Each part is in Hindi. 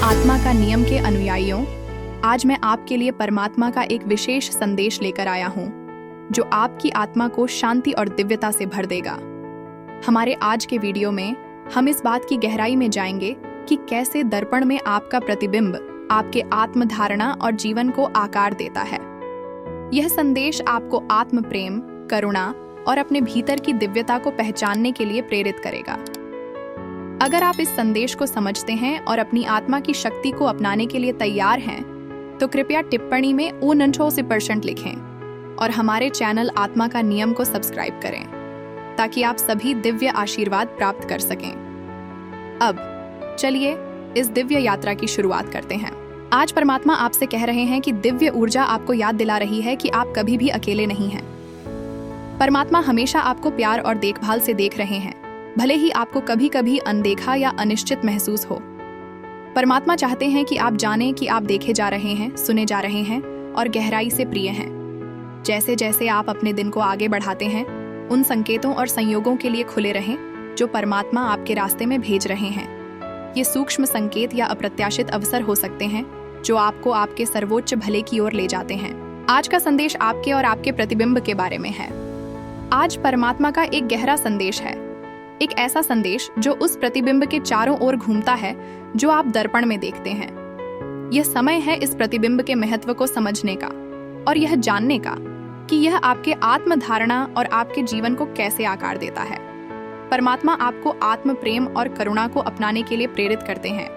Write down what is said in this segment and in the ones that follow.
आत्मा का नियम के अनुयायियों, आज मैं आपके लिए परमात्मा का एक विशेष संदेश लेकर आया हूँ जो आपकी आत्मा को शांति और दिव्यता से भर देगा। हमारे आज के वीडियो में हम इस बात की गहराई में जाएंगे कि कैसे दर्पण में आपका प्रतिबिंब आपके आत्म धारणा और जीवन को आकार देता है। यह संदेश आपको आत्म प्रेम, करुणा और अपने भीतर की दिव्यता को पहचानने के लिए प्रेरित करेगा। अगर आप इस संदेश को समझते हैं और अपनी आत्मा की शक्ति को अपनाने के लिए तैयार हैं, तो कृपया टिप्पणी में 100% लिखें और हमारे चैनल आत्मा का नियम को सब्सक्राइब करें ताकि आप सभी दिव्य आशीर्वाद प्राप्त कर सकें। अब चलिए इस दिव्य यात्रा की शुरुआत करते हैं। आज परमात्मा आपसे कह रहे हैं कि दिव्य ऊर्जा आपको याद दिला रही है कि आप कभी भी अकेले नहीं हैं। परमात्मा हमेशा आपको प्यार और देखभाल से देख रहे हैं, भले ही आपको कभी कभी अनदेखा या अनिश्चित महसूस हो। परमात्मा चाहते हैं कि आप जानें कि आप देखे जा रहे हैं, सुने जा रहे हैं और गहराई से प्रिय हैं। जैसे जैसे आप अपने दिन को आगे बढ़ाते हैं, उन संकेतों और संयोगों के लिए खुले रहें जो परमात्मा आपके रास्ते में भेज रहे हैं। ये सूक्ष्म संकेत या अप्रत्याशित अवसर हो सकते हैं जो आपको आपके सर्वोच्च भले की ओर ले जाते हैं। आज का संदेश आपके और आपके प्रतिबिंब के बारे में है। आज परमात्मा का एक गहरा संदेश है, एक ऐसा संदेश जो उस प्रतिबिंब के चारों ओर घूमता है जो आप दर्पण में देखते हैं। यह समय है इस प्रतिबिंब के महत्व को समझने का और यह जानने का कि यह आपके आत्म धारणा और आपके जीवन को कैसे आकार देता है। परमात्मा आपको आत्म प्रेम और करुणा को अपनाने के लिए प्रेरित करते हैं,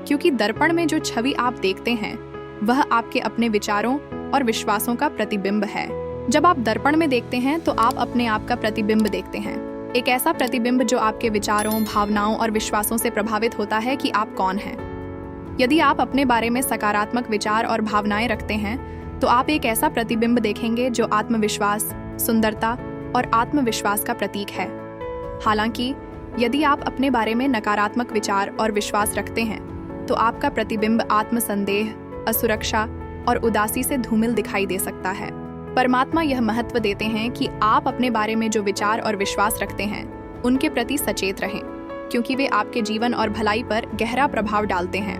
क्योंकि दर्पण में जो छवि आप देखते हैं वह आपके अपने विचारों और विश्वासों का प्रतिबिंब है। जब आप दर्पण में देखते हैं तो आप अपने आप का प्रतिबिंब देखते हैं, एक ऐसा प्रतिबिंब जो आपके विचारों, भावनाओं और विश्वासों से प्रभावित होता है कि आप कौन हैं। यदि आप अपने बारे में सकारात्मक विचार और भावनाएं रखते हैं तो आप एक ऐसा प्रतिबिंब देखेंगे जो आत्मविश्वास, सुंदरता और आत्मविश्वास का प्रतीक है। हालांकि यदि आप अपने बारे में नकारात्मक विचार और विश्वास रखते हैं तो आपका प्रतिबिंब आत्मसंदेह, असुरक्षा और उदासी से धूमिल दिखाई दे सकता है। परमात्मा यह महत्व देते हैं कि आप अपने बारे में जो विचार और विश्वास रखते हैं उनके प्रति सचेत रहें, क्योंकि वे आपके जीवन और भलाई पर गहरा प्रभाव डालते हैं।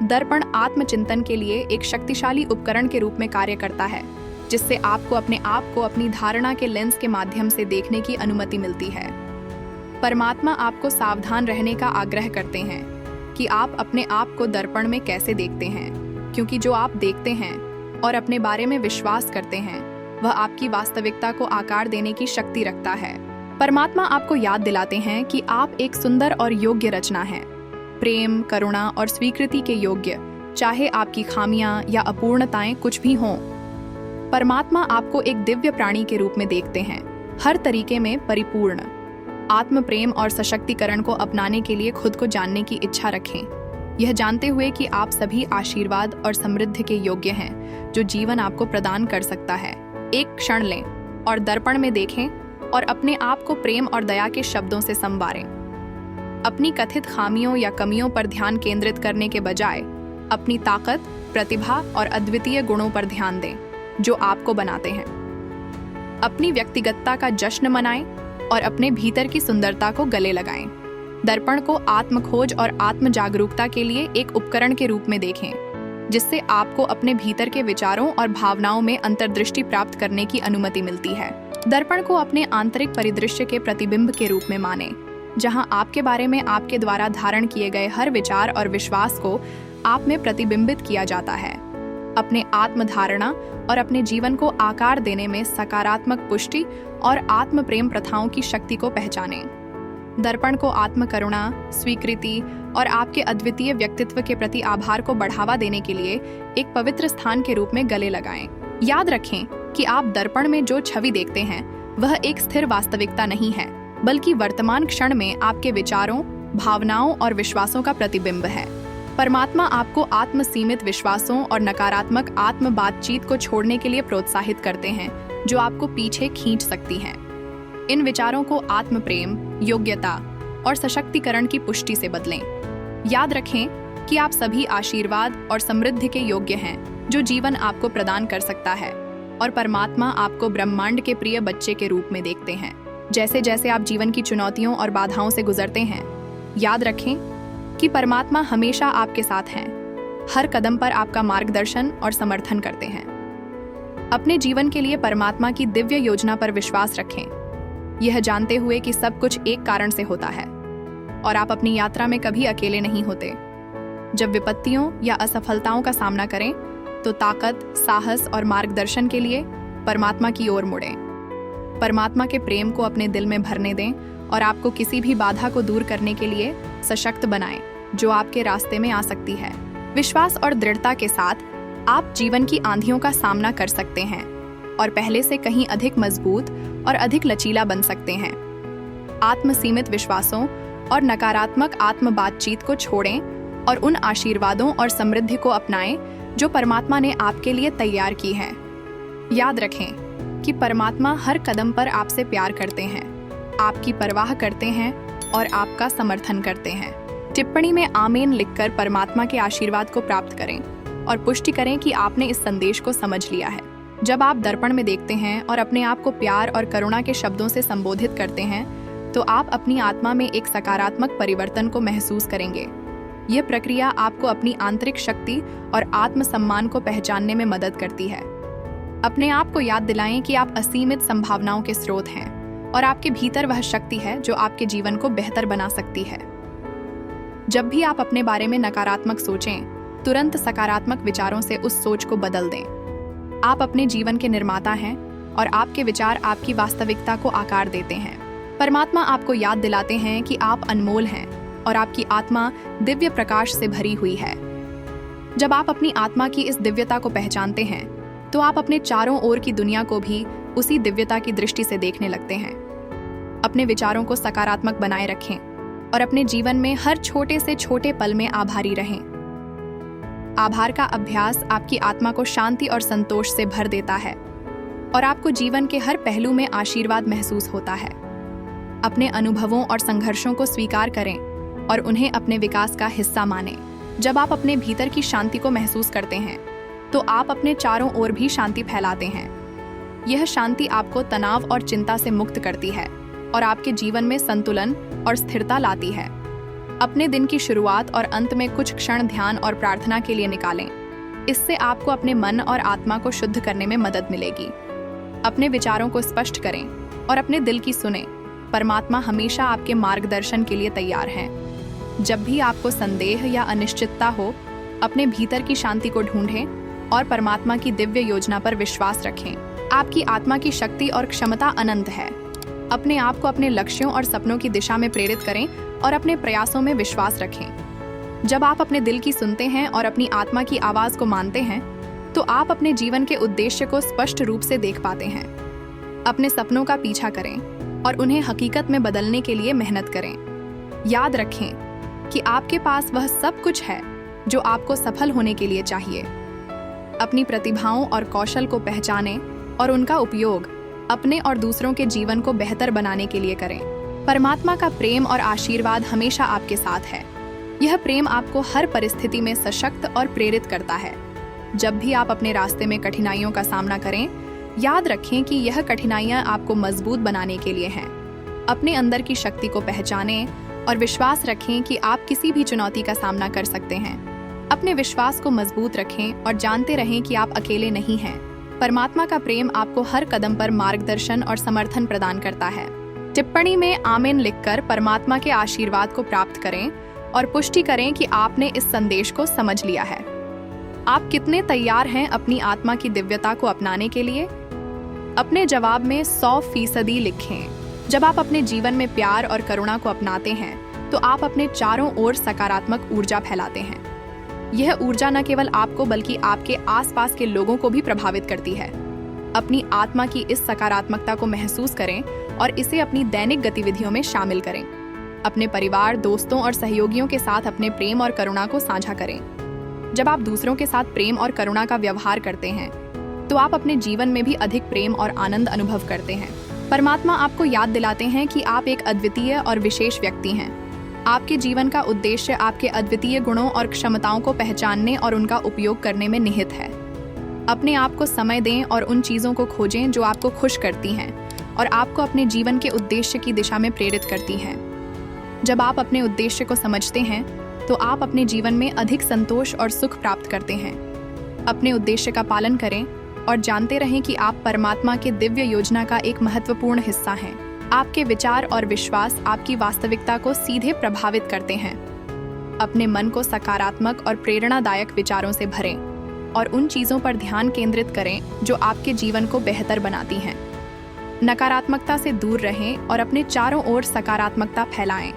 दर्पण आत्मचिंतन के लिए एक शक्तिशाली उपकरण के रूप में कार्य करता है, जिससे आपको अपने आप को अपनी धारणा के लेंस के माध्यम से देखने की अनुमति मिलती है। परमात्मा आपको सावधान रहने का आग्रह करते हैं कि आप अपने आप को दर्पण में कैसे देखते हैं, क्योंकि जो आप देखते हैं और अपने बारे में विश्वास करते हैं वह आपकी वास्तविकता को आकार देने की शक्ति रखता है। परमात्मा आपको याद दिलाते हैं कि आप एक सुंदर और योग्य रचना हैं, प्रेम, करुणा और स्वीकृति के योग्य, चाहे आपकी खामियां या अपूर्णताएं कुछ भी हों। परमात्मा आपको एक दिव्य प्राणी के रूप में देखते हैं, हर तरीके में परिपूर्ण। आत्म प्रेम और सशक्तिकरण को अपनाने के लिए खुद को जानने की इच्छा रखें, यह जानते हुए कि आप सभी आशीर्वाद और समृद्धि के योग्य हैं जो जीवन आपको प्रदान कर सकता है। एक क्षण लें और दर्पण में देखें और अपने आप को प्रेम और दया के शब्दों से संवारें। अपनी कथित खामियों या कमियों पर ध्यान केंद्रित करने के बजाय अपनी ताकत, प्रतिभा और अद्वितीय गुणों पर ध्यान दें जो आपको बनाते हैं। अपनी व्यक्तिगतता का जश्न मनाएं और अपने भीतर की सुंदरता को गले लगाएं। दर्पण को आत्म खोज और आत्म जागरूकता के लिए एक उपकरण के रूप में देखें, जिससे आपको अपने भीतर के विचारों और भावनाओं में अंतर्दृष्टि प्राप्त करने की अनुमति मिलती है। दर्पण को अपने आंतरिक परिदृश्य के प्रतिबिंब के रूप में मानें, जहां आपके बारे में आपके द्वारा धारण किए गए हर विचार और विश्वास को आप में प्रतिबिंबित किया जाता है। अपने आत्म धारणा और अपने जीवन को आकार देने में सकारात्मक पुष्टि और आत्म प्रेम प्रथाओं की शक्ति को पहचानें। दर्पण को आत्म करुणा, स्वीकृति और आपके अद्वितीय व्यक्तित्व के प्रति आभार को बढ़ावा देने के लिए एक पवित्र स्थान के रूप में गले लगाएं। याद रखें कि आप दर्पण में जो छवि देखते हैं वह एक स्थिर वास्तविकता नहीं है, बल्कि वर्तमान क्षण में आपके विचारों, भावनाओं और विश्वासों का प्रतिबिंब है। परमात्मा आपको आत्म सीमित विश्वासों और नकारात्मक आत्म बातचीत को छोड़ने के लिए प्रोत्साहित करते हैं जो आपको पीछे खींच सकती हैं। इन विचारों को आत्म प्रेम, योग्यता और सशक्तिकरण की पुष्टि से बदलें। याद रखें कि आप सभी आशीर्वाद और समृद्धि के योग्य हैं जो जीवन आपको प्रदान कर सकता है, और परमात्मा आपको ब्रह्मांड के प्रिय बच्चे के रूप में देखते हैं। जैसे जैसे आप जीवन की चुनौतियों और बाधाओं से गुजरते हैं, याद रखें कि परमात्मा हमेशा आपके साथ हैं हर कदम पर आपका मार्गदर्शन और समर्थन करते हैं। अपने जीवन के लिए परमात्मा की दिव्य योजना पर विश्वास रखें, यह जानते हुए कि सब कुछ एक कारण से होता है और आप अपनी यात्रा में कभी अकेले नहीं होते। जब विपत्तियों या असफलताओं का सामना करें तो ताकत, साहस और मार्गदर्शन के लिए परमात्मा की ओर मुड़ें। परमात्मा के प्रेम को अपने दिल में भरने दें और आपको किसी भी बाधा को दूर करने के लिए सशक्त बनाएं जो आपके रास्ते में आ सकती है। विश्वास और दृढ़ता के साथ आप जीवन की आंधियों का सामना कर सकते हैं और पहले से कहीं अधिक मजबूत और अधिक लचीला बन सकते हैं। आत्मसीमित विश्वासों और नकारात्मक आत्म बातचीत को छोड़ें और उन आशीर्वादों और समृद्धि को अपनाएं जो परमात्मा ने आपके लिए तैयार की है। याद रखें कि परमात्मा हर कदम पर आपसे प्यार करते हैं, आपकी परवाह करते हैं और आपका समर्थन करते हैं। टिप्पणी में आमीन लिखकर परमात्मा के आशीर्वाद को प्राप्त करें और पुष्टि करें कि आपने इस संदेश को समझ लिया है। जब आप दर्पण में देखते हैं और अपने आप को प्यार और करुणा के शब्दों से संबोधित करते हैं तो आप अपनी आत्मा में एक सकारात्मक परिवर्तन को महसूस करेंगे। यह प्रक्रिया आपको अपनी आंतरिक शक्ति और आत्मसम्मान को पहचानने में मदद करती है। अपने आप को याद दिलाएं कि आप असीमित संभावनाओं के स्रोत हैं और आपके भीतर वह शक्ति है जो आपके जीवन को बेहतर बना सकती है। जब भी आप अपने बारे में नकारात्मक सोचें, तुरंत सकारात्मक विचारों से उस सोच को बदल दें। आप अपने जीवन के निर्माता हैं और आपके विचार आपकी वास्तविकता को आकार देते हैं। परमात्मा आपको याद दिलाते हैं कि आप अनमोल हैं और आपकी आत्मा दिव्य प्रकाश से भरी हुई है। जब आप अपनी आत्मा की इस दिव्यता को पहचानते हैं तो आप अपने चारों ओर की दुनिया को भी उसी दिव्यता की दृष्टि से देखने लगते हैं। अपने विचारों को सकारात्मक बनाए रखें और अपने जीवन में हर छोटे से छोटे पल में आभारी रहें। आभार का अभ्यास आपकी आत्मा को शांति और संतोष से भर देता है और आपको जीवन के हर पहलू में आशीर्वाद महसूस होता है। अपने अनुभवों और संघर्षों को स्वीकार करें और उन्हें अपने विकास का हिस्सा मानें। जब आप अपने भीतर की शांति को महसूस करते हैं तो आप अपने चारों ओर भी शांति फैलाते हैं। यह शांति आपको तनाव और चिंता से मुक्त करती है और आपके जीवन में संतुलन और स्थिरता लाती है। अपने दिन की शुरुआत और अंत में कुछ क्षण ध्यान और प्रार्थना के लिए निकालें। इससे आपको अपने मन और आत्मा को शुद्ध करने में मदद मिलेगी। अपने विचारों को स्पष्ट करें और अपने दिल की सुनें। परमात्मा हमेशा आपके मार्गदर्शन के लिए तैयार है। जब भी आपको संदेह या अनिश्चितता हो, अपने भीतर की शांति को ढूंढें और परमात्मा की दिव्य योजना पर विश्वास रखें। आपकी आत्मा की शक्ति और क्षमता अनंत है। अपने आप को अपने लक्ष्यों और सपनों की दिशा में प्रेरित करें और अपने प्रयासों में विश्वास रखें। जब आप अपने दिल की सुनते हैं और अपनी आत्मा की आवाज को मानते हैं तो आप अपने जीवन के उद्देश्य को स्पष्ट रूप से देख पाते हैं। अपने सपनों का पीछा करें और उन्हें हकीकत में बदलने के लिए मेहनत करें। याद रखें कि आपके पास वह सब कुछ है जो आपको सफल होने के लिए चाहिए। अपनी प्रतिभाओं और कौशल को पहचानें और उनका उपयोग अपने और दूसरों के जीवन को बेहतर बनाने के लिए करें। परमात्मा का प्रेम और आशीर्वाद हमेशा आपके साथ है। यह प्रेम आपको हर परिस्थिति में सशक्त और प्रेरित करता है। जब भी आप अपने रास्ते में कठिनाइयों का सामना करें, याद रखें कि यह कठिनाइयां आपको मजबूत बनाने के लिए हैं। अपने अंदर की शक्ति को पहचानें और विश्वास रखें कि आप किसी भी चुनौती का सामना कर सकते हैं। अपने विश्वास को मजबूत रखें और जानते रहें कि आप अकेले नहीं हैं। परमात्मा का प्रेम आपको हर कदम पर मार्गदर्शन और समर्थन प्रदान करता है। टिप्पणी में आमीन लिखकर परमात्मा के आशीर्वाद को प्राप्त करें और पुष्टि करें कि आपने इस संदेश को समझ लिया है। आप कितने तैयार हैं अपनी आत्मा की दिव्यता को अपनाने के लिए? अपने जवाब में 100% लिखें। जब आप अपने जीवन में प्यार और करुणा को अपनाते हैं तो आप अपने चारों ओर सकारात्मक ऊर्जा फैलाते हैं। यह ऊर्जा न केवल आपको बल्कि आपके आसपास के लोगों को भी प्रभावित करती है। अपनी आत्मा की इस सकारात्मकता को महसूस करें और इसे अपनी दैनिक गतिविधियों में शामिल करें। अपने परिवार, दोस्तों और सहयोगियों के साथ अपने प्रेम और करुणा को साझा करें। जब आप दूसरों के साथ प्रेम और करुणा का व्यवहार करते हैं तो आप अपने जीवन में भी अधिक प्रेम और आनंद अनुभव करते हैं। परमात्मा आपको याद दिलाते हैं कि आप एक अद्वितीय और विशेष व्यक्ति हैं। आपके जीवन का उद्देश्य आपके अद्वितीय गुणों और क्षमताओं को पहचानने और उनका उपयोग करने में निहित है। अपने आप को समय दें और उन चीज़ों को खोजें जो आपको खुश करती हैं और आपको अपने जीवन के उद्देश्य की दिशा में प्रेरित करती हैं। जब आप अपने उद्देश्य को समझते हैं तो आप अपने जीवन में अधिक संतोष और सुख प्राप्त करते हैं। अपने उद्देश्य का पालन करें और जानते रहें कि आप परमात्मा के दिव्य योजना का एक महत्वपूर्ण हिस्सा हैं। आपके विचार और विश्वास आपकी वास्तविकता को सीधे प्रभावित करते हैं। अपने मन को सकारात्मक और प्रेरणादायक विचारों से भरें और उन चीज़ों पर ध्यान केंद्रित करें जो आपके जीवन को बेहतर बनाती हैं। नकारात्मकता से दूर रहें और अपने चारों ओर सकारात्मकता फैलाएं।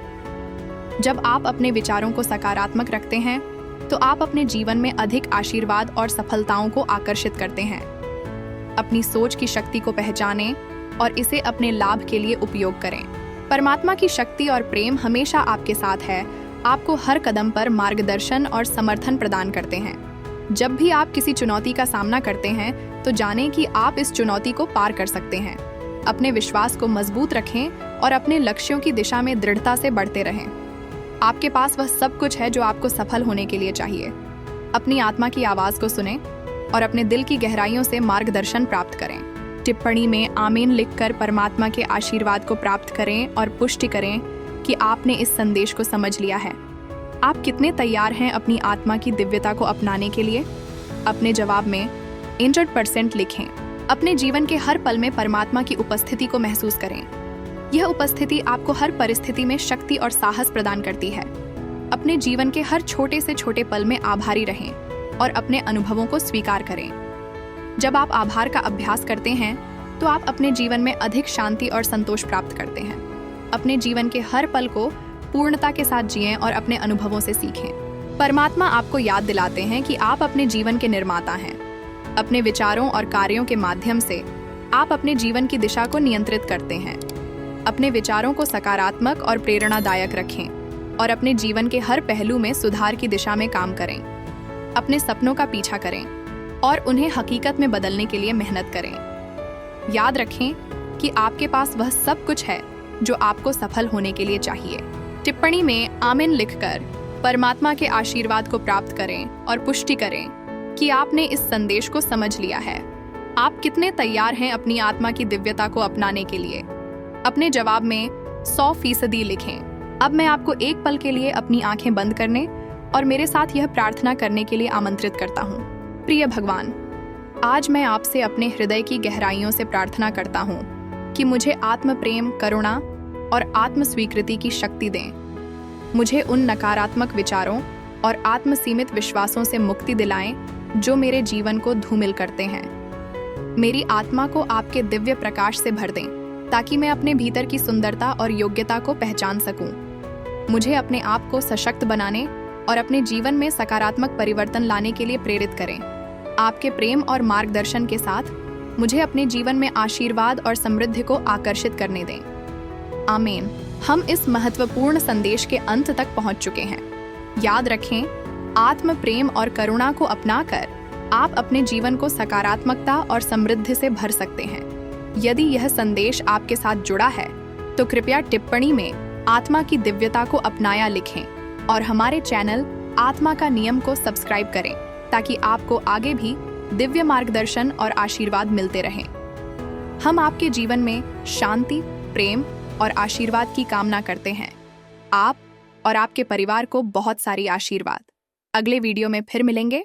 जब आप अपने विचारों को सकारात्मक रखते हैं तो आप अपने जीवन में अधिक आशीर्वाद और सफलताओं को आकर्षित करते हैं। अपनी सोच की शक्ति को पहचानें और इसे अपने लाभ के लिए उपयोग करें। परमात्मा की शक्ति और प्रेम हमेशा आपके साथ है, आपको हर कदम पर मार्गदर्शन और समर्थन प्रदान करते हैं। जब भी आप किसी चुनौती का सामना करते हैं तो जानें कि आप इस चुनौती को पार कर सकते हैं। अपने विश्वास को मजबूत रखें और अपने लक्ष्यों की दिशा में दृढ़ता से बढ़ते रहें। आपके पास वह सब कुछ है जो आपको सफल होने के लिए चाहिए। अपनी आत्मा की आवाज़ को सुनें और अपने दिल की गहराइयों से मार्गदर्शन प्राप्त करें। टिप्पणी में आमीन लिखकर परमात्मा के आशीर्वाद को प्राप्त करें और पुष्टि करें कि आपने इस संदेश को समझ लिया है। आप कितने तैयार हैं अपनी आत्मा की दिव्यता को अपनाने के लिए? अपने जवाब में 100% लिखें। अपने जीवन के हर पल में परमात्मा की उपस्थिति को महसूस करें। यह उपस्थिति आपको हर परिस्थिति में शक्ति और साहस प्रदान करती है। अपने जीवन के हर छोटे से छोटे पल में आभारी रहें और अपने अनुभवों को स्वीकार करें। जब आप आभार का अभ्यास करते हैं तो आप अपने जीवन में अधिक शांति और संतोष प्राप्त करते हैं। अपने जीवन के हर पल को पूर्णता के साथ जिएं और अपने अनुभवों से सीखें। परमात्मा आपको याद दिलाते हैं कि आप अपने जीवन के निर्माता हैं। अपने विचारों और कार्यों के माध्यम से आप अपने जीवन की दिशा को नियंत्रित करते हैं। अपने विचारों को सकारात्मक और प्रेरणादायक रखें और अपने जीवन के हर पहलू में सुधार की दिशा में काम करें। अपने सपनों का पीछा करें और उन्हें हकीकत में बदलने के लिए मेहनत करें। याद रखें कि आपके पास वह सब कुछ है जो आपको सफल होने के लिए चाहिए। टिप्पणी में आमीन लिखकर परमात्मा के आशीर्वाद को प्राप्त करें और पुष्टि करें कि आपने इस संदेश को समझ लिया है। आप कितने तैयार हैं अपनी आत्मा की दिव्यता को अपनाने के लिए? अपने जवाब में 100% लिखें। अब मैं आपको एक पल के लिए अपनी आंखें बंद करने और मेरे साथ यह प्रार्थना करने के लिए आमंत्रित करता हूँ। प्रिय भगवान, आज मैं आपसे अपने हृदय की गहराइयों से प्रार्थना करता हूँ कि मुझे आत्म प्रेम, करुणा और आत्म स्वीकृति की शक्ति दें। मुझे उन नकारात्मक विचारों और आत्म सीमित विश्वासों से मुक्ति दिलाएं जो मेरे जीवन को धूमिल करते हैं। मेरी आत्मा को आपके दिव्य प्रकाश से भर दें ताकि मैं अपने भीतर की सुंदरता और योग्यता को पहचान सकूं। मुझे अपने आप को सशक्त बनाने और अपने जीवन में सकारात्मक परिवर्तन लाने के लिए प्रेरित करें। आपके प्रेम और मार्गदर्शन के साथ मुझे अपने जीवन में आशीर्वाद और समृद्धि को आकर्षित करने दें। आमीन। हम इस महत्वपूर्ण संदेश के अंत तक पहुंच चुके हैं। याद रखें, आत्म प्रेम और करुणा को अपनाकर आप अपने जीवन को सकारात्मकता और समृद्धि से भर सकते हैं। यदि यह संदेश आपके साथ जुड़ा है तो कृपया टिप्पणी में आत्मा की दिव्यता को अपनाया लिखें और हमारे चैनल आत्मा का नियम को सब्सक्राइब करें ताकि आपको आगे भी दिव्य मार्गदर्शन और आशीर्वाद मिलते रहें। हम आपके जीवन में शांति, प्रेम और आशीर्वाद की कामना करते हैं। आप और आपके परिवार को बहुत सारी आशीर्वाद। अगले वीडियो में फिर मिलेंगे।